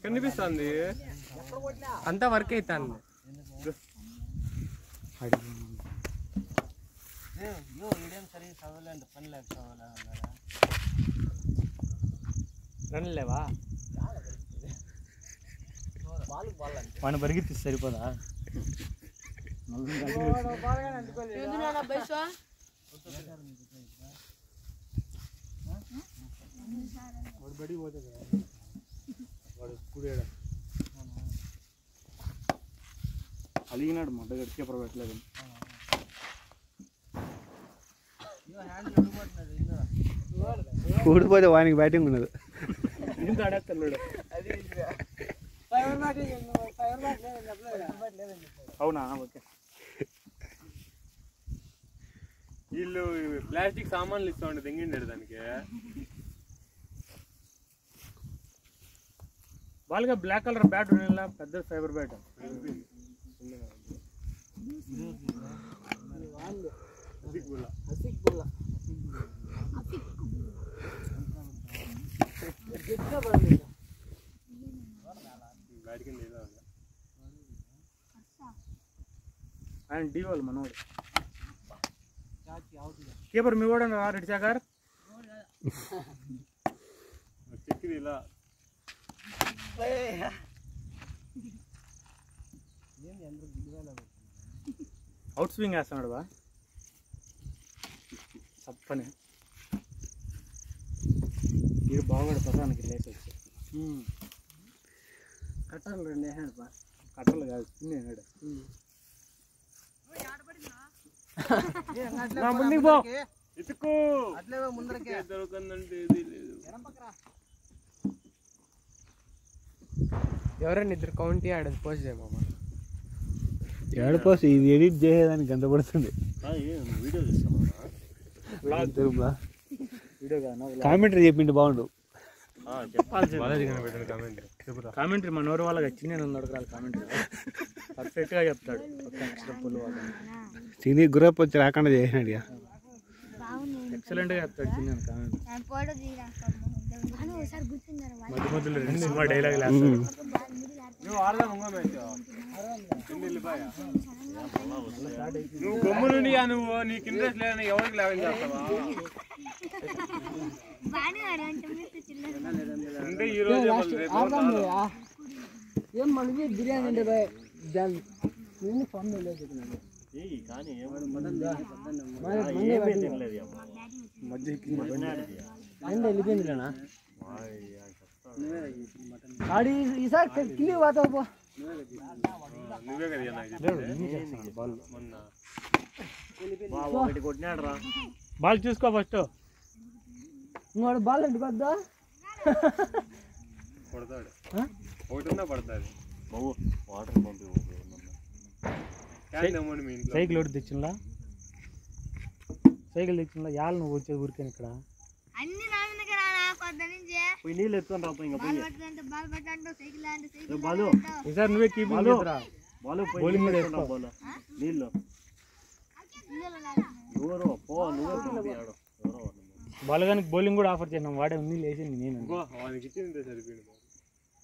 కనిపిస్తుంది అంతా వర్క్ అవుతాను. రన్లేవా వాడిని పరిగెత్తి సరిపోదా? బడి పోతే వాడు కూడాడు అలిగినాడు మొట్ట గడికే పెట్టలేదు. ఊడిపోతే వానికి బ్యాటింగ్ ఉండదు. ఇంత ఆడేస్తున్నాడు. అవునా? ఓకే. వీళ్ళు ప్లాస్టిక్ సామాన్లు ఇస్తా ఉండే తెంగిండాడు దానికి. వాళ్ళగా బ్లాక్ కలర్ బ్యాట్ ఉండేలా పెద్ద ఫైబర్ బ్యాట్. ఆయన डी వాళ్ళు మనోడు. కీపర్ మీ కూడా రెడ్డి సాగర్ చెక్కిది ఇలా అవుట్ స్వింగ్ వేస్తున్నాడు బా తప్పని. ఇది బాగుపడి పదానికి లేచి వచ్చి కట్టలు రెండు వేసాడు బా. కట్టలు కాదు చిన్న వేసాడు. ఎవరైనా ఇద్దరు కౌంటీ ఆడది పోస్ట్ చేయమమ్మ. ఏడు పోస్ట్ ఇది ఎడిట్ చేసేదానికి గంట పడుతుంది. కామెంటరీ చెప్పిండి బాగుండు. కామెంటరీ మన ఊరు వాళ్ళకి చిన్న అడగరాలి. కామెంటరీ పర్ఫెక్ట్ గా చెప్తాడు. చిన్ని గ్రూప్ వచ్చి రాకుండా చేసినాడు. ఎక్సలెంట్ గా చెప్తాడు చిన్న కామెంటరీ. మధ్య మధ్యలో రెండు సినిమా డైలాగ్ నువ్వు గమ్మునుండి నువ్వు నీకు ఇంట్రెస్ట్ లేదని ఎవరికి లాభం చేస్తావా? అంటే ఈ రోజు ఏం మనకి బిర్యానీ అంటే వెళ్ళిపోయిందిలేనా ఆడి ఈసారి కింది పోతావు. నువ్వే కొట్టినాడు రా. బాల్ చూసుకో ఫస్ట్. ఇంకోటి బాల్ అంటే కొద్దా కొడతాడు. ఒకటిన్నా పడతాడు. సైకిల్ ఒకటి తెచ్చిందా? సైకిల్ తెచ్చిందా? యాళ్ళు నువ్వు వచ్చేది ఊరికే ఇక్కడ నీళ్ళు ఎత్తుకొని రాపో. ఇంకా ఈసారి నువ్వే కీపింగ్ బౌలింగ్ మీద నీళ్ళు బాలగానికి బౌలింగ్ కూడా ఆఫర్ చేసినాం. వాడే నీళ్ళు వేసింది. నేను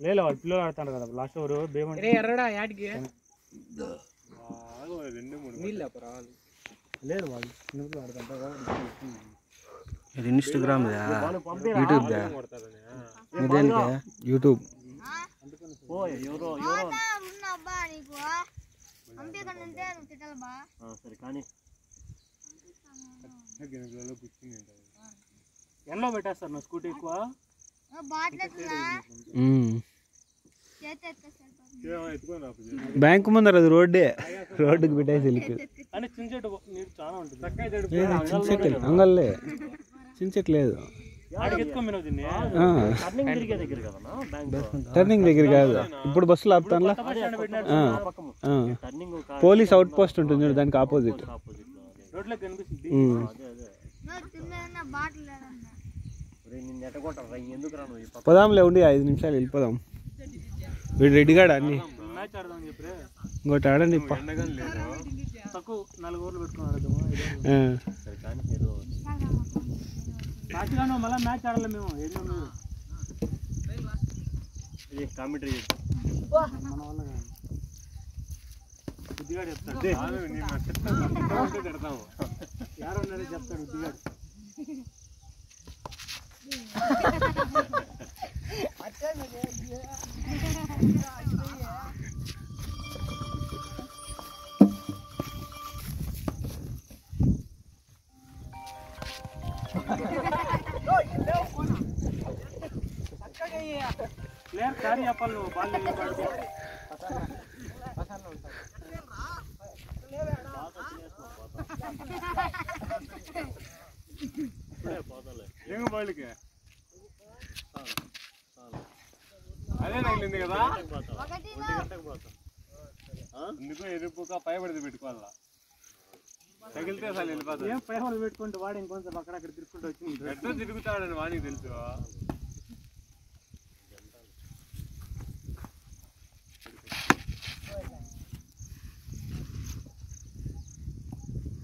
లేదు వాళ్ళు పిల్లలు ఆడుతాడు కదా లాస్ట్ ఓవర్ బేమంటే ఎర్రడా యాడికి లేదు వాళ్ళు చిన్నప్పుడు ఆడుతుంటారు. ఇది ఇన్స్టాగ్రామ్ యూట్యూబ్ యూట్యూబ్ ఎల్లో పెట్టేస్తారు నా స్కూటీ ఎక్కువ. బ్యాంకు ముందర అది రోడ్డుకి పెట్టేసి వెళ్ళిపోయింది. అంటే చిన్న చెట్టు నీరు చాలా ఉంటుంది. అంగల్లే చిన్న చెట్టు లేదు. టర్నింగ్ దగ్గర కాదు. ఇప్పుడు బస్సులు ఆపుతాను. పోలీస్ అవుట్ పోస్ట్ ఉంటుంది దానికి ఆపోజిట్. పోదాంలే ఉండి 5 నిమిషాలు వెళ్ళిపోదాం. వీడు రెడ్డిగాడు అన్ని ఇంకోటి ఆడండి. మళ్ళీ మ్యాచ్ ఆడాలి మేము. కామెంటరీ బుద్ధిగాడు చెప్తాడు తిడతాము ఎవరు ఉన్నారో చెప్తాడు బుద్ధిగాడు ప్లేయర్ సారీ చెప్పాలి నువ్వు బాల్ బాల్కి అదే తగిలింది కదా అందుకు ఎరుపుక పైబడితే పెట్టుకోవాలా తగిలితే అసలు వెళ్ళిపోతుంది ఏం పై వాళ్ళు పెట్టుకుంటే వాడు ఇంకొంచెం అక్కడక్కడ తిరుగుకుంటూ వచ్చింది ఎట్లా తిరుగుతాడని వాడికి తెలుసు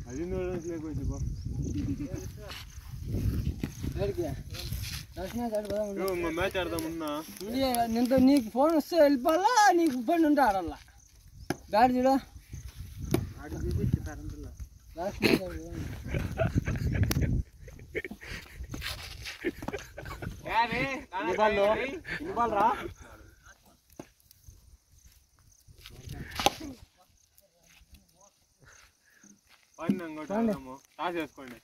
అది లేకపోతే మ్యాచ్ ఆడదామన్నా నేను నీకు ఫోన్ వస్తే వెళ్ళిపోవాలా నీకు ఇబ్బంది ఉంటే ఆడాలా బ్యాట్ చూడ రా పని టాస్ చేసుకోండి